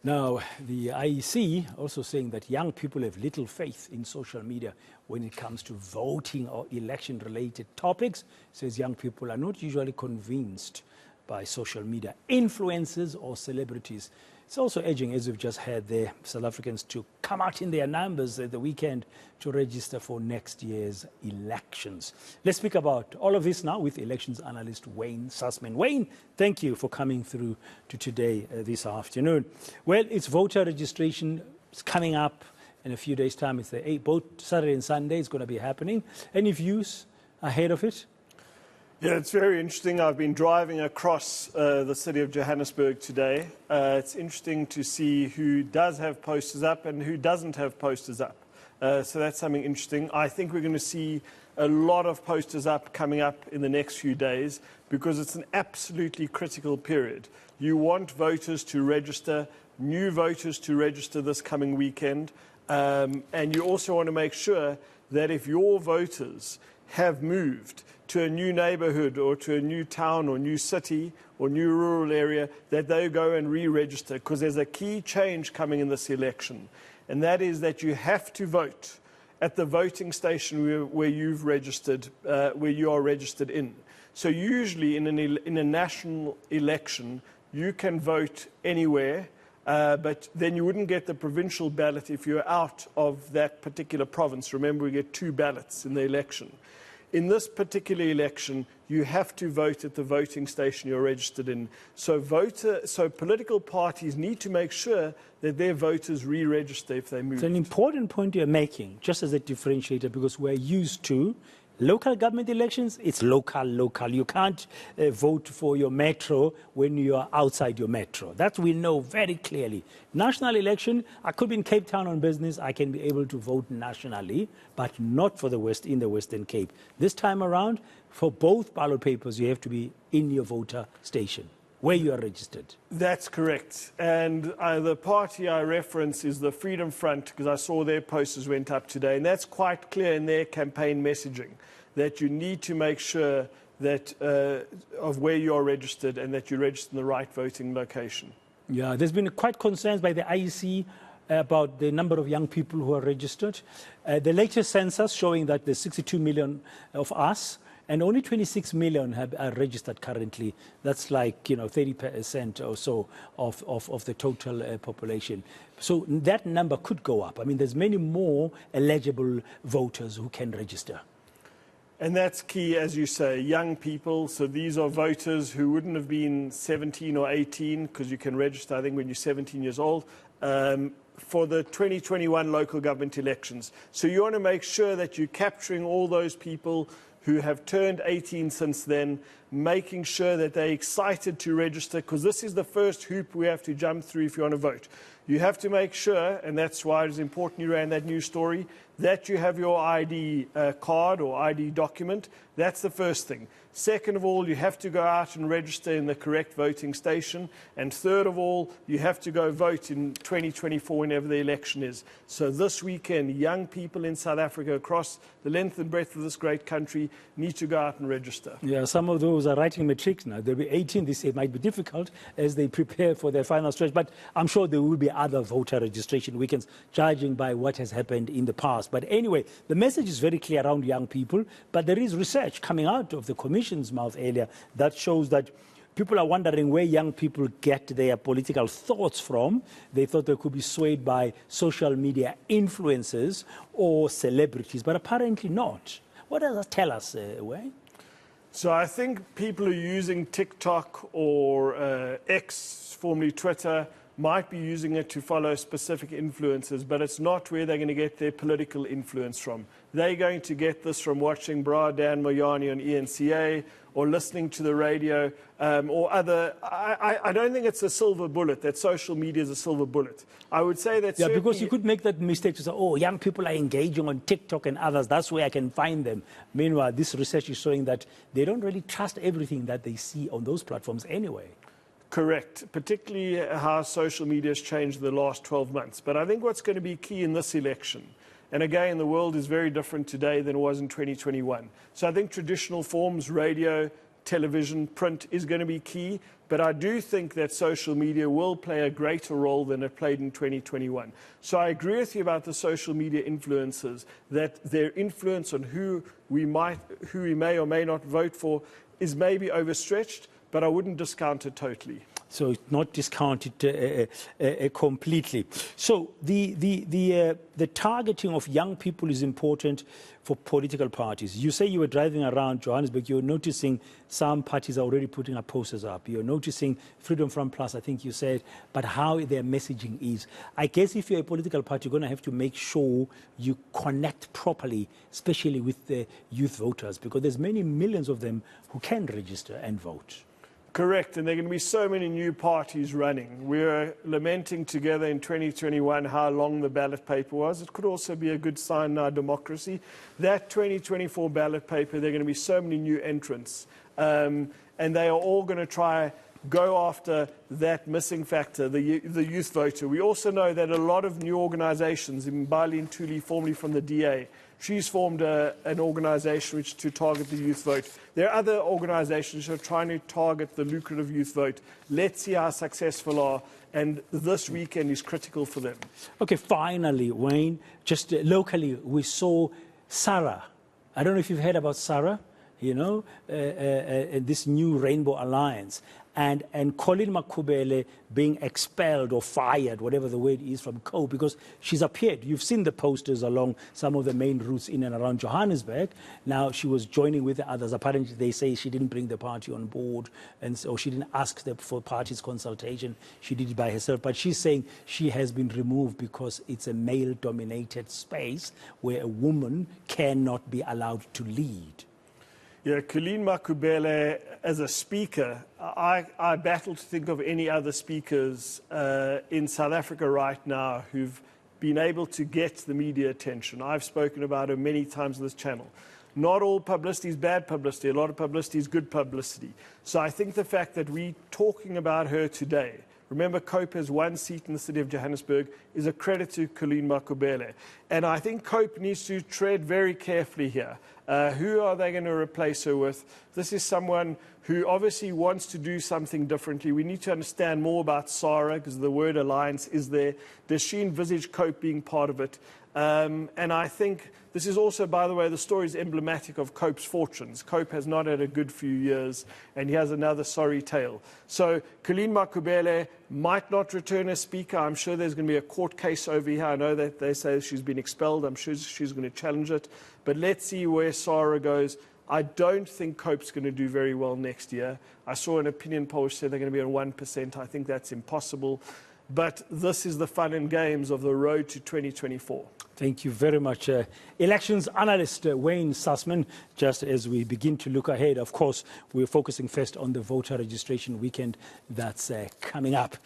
Now, the IEC also saying that young people have little faith in social media when it comes to voting or election-related topics. Says young people are not usually convinced by social media influencers or celebrities. It's also urging, as we've just heard there, South Africans to come out in their numbers at the weekend to register for next year's elections. Let's speak about all of this now with elections analyst Wayne Sussman. Wayne, thank you for coming through to today this afternoon. Well, it's voter registration. It's coming up in a few days' time. It's both Saturday and Sunday. It's going to be happening. Any views ahead of it? Yeah, it's very interesting. I've been driving across the city of Johannesburg today. It's interesting to see who does have posters up and who doesn't have posters up. So that's something interesting. I think we're going to see a lot of posters up coming up in the next few days because it's an absolutely critical period. You want voters to register, new voters to register this coming weekend, and you also want to make sure that if your voters have moved to a new neighborhood or to a new town or new city or new rural area, that they go and re-register, because there's a key change coming in this election, and that is that you have to vote at the voting station where you've registered, where you are registered in. So usually in a national election, you can vote anywhere, but then you wouldn't get the provincial ballot if you're out of that particular province. Remember, we get 2 ballots in the election. In this particular election, you have to vote at the voting station you're registered in. So political parties need to make sure that their voters re-register if they move. It's an important point you're making, just as a differentiator, because we're used to local government elections. It's local. You can't vote for your metro when you are outside your metro. That we know very clearly. National election, I could be in Cape Town on business. I can be able to vote nationally, but not for the in the Western Cape. This time around, for both ballot papers, you have to be in your voter station where you are registered. That's correct. And the party I reference is the Freedom Front, because I saw their posters went up today. And that's quite clear in their campaign messaging, that you need to make sure that of where you are registered and that you register in the right voting location. Yeah, there's been quite concerns by the IEC about the number of young people who are registered. The latest census showing that there's 62 million of us, and only 26 million are registered currently. That's like, 30% or so of the total population. So that number could go up. I mean, there's many more eligible voters who can register. And that's key, as you say, young people. So these are voters who wouldn't have been 17 or 18, because you can register, I think, when you're 17 years old, for the 2021 local government elections. So you want to make sure that you're capturing all those people who have turned 18 since then, making sure that they're excited to register, because this is the first hoop we have to jump through if you want to vote. You have to make sure, and that's why it's important you ran that news story, that you have your ID card or ID document. That's the first thing. Second of all, you have to go out and register in the correct voting station. And third of all, you have to go vote in 2024 whenever the election is. So this weekend, young people in South Africa across the length and breadth of this great country need to go out and register. Yeah, some of those are writing matric now. They'll be 18 this year. It might be difficult as they prepare for their final stretch. But I'm sure there will be other voter registration weekends, judging by what has happened in the past. But anyway, the message is very clear around young people. But there is research coming out of the Commission's mouth earlier that shows that people are wondering where young people get their political thoughts from. They thought they could be swayed by social media influencers or celebrities, but apparently not. What does that tell us, Wayne? So I think people who are using TikTok or X, formerly Twitter, might be using it to follow specific influencers, but it's not where they're going to get their political influence from. They're going to get this from watching Bra Dan Moyani on ENCA or listening to the radio or other. I don't think it's a silver bullet, that social media is a silver bullet. I would say that yeah, because you could make that mistake to say, oh, young people are engaging on TikTok and others. That's where I can find them. Meanwhile, this research is showing that they don't really trust everything that they see on those platforms anyway. Correct, particularly how social media has changed in the last 12 months. But I think what's going to be key in this election, and again, the world is very different today than it was in 2021. So I think traditional forms, radio, television, print is going to be key. But I do think that social media will play a greater role than it played in 2021. So I agree with you about the social media influencers, that their influence on who we may or may not vote for is maybe overstretched, but I wouldn't discount it totally. So it's not discounted completely. So the targeting of young people is important for political parties. You say you were driving around Johannesburg, you're noticing some parties are already putting up posters up. You're noticing Freedom Front Plus, I think you said, but how their messaging is. I guess if you're a political party, you're going to have to make sure you connect properly, especially with the youth voters, because there's many millions of them who can register and vote. Correct, and there are going to be so many new parties running. We were lamenting together in 2021 how long the ballot paper was. It could also be a good sign in our democracy. That 2024 ballot paper, there are going to be so many new entrants, and they are all going to try go after that missing factor, the youth voter. We also know that a lot of new organizations, Mbali Ntuli, formerly from the DA, she's formed an organization which to target the youth vote. There are other organizations who are trying to target the lucrative youth vote. Let's see how successful are, and this weekend is critical for them. Okay, finally, Wayne, just locally, we saw Sarah. I don't know if you've heard about Sarah, you know, this new Rainbow Alliance. And Colleen Makhubele being expelled or fired, whatever the word is, from COPE, because she's appeared. You've seen the posters along some of the main routes in and around Johannesburg. Now, she was joining with the others. Apparently, they say she didn't bring the party on board, and so she didn't ask them for party's consultation. She did it by herself. But she's saying she has been removed because it's a male-dominated space where a woman cannot be allowed to lead. Yeah, Colleen Makhubele, as a speaker, I battle to think of any other speakers in South Africa right now who've been able to get the media attention. I've spoken about her many times on this channel. Not all publicity is bad publicity. A lot of publicity is good publicity. So I think the fact that we're talking about her today, remember, COPE has one seat in the city of Johannesburg, is a credit to Colleen Makhubele. And I think COPE needs to tread very carefully here. Who are they going to replace her with? This is someone who obviously wants to do something differently. We need to understand more about Sarah, because the word alliance is there. Does she envisage COPE being part of it? And I think this is also, by the way, the story is emblematic of COPE's fortunes. COPE has not had a good few years, and he has another sorry tale. So Colleen Makhubele might not return as speaker. I'm sure there's going to be a court case over here. I know that they say she's been expelled. I'm sure she's going to challenge it. But let's see where Sarah goes. I don't think COPE's going to do very well next year. I saw an opinion poll which said they're going to be on 1%. I think that's impossible. But this is the fun and games of the road to 2024. Thank you very much. Elections analyst Wayne Sussman, just as we begin to look ahead, of course, we're focusing first on the voter registration weekend that's coming up.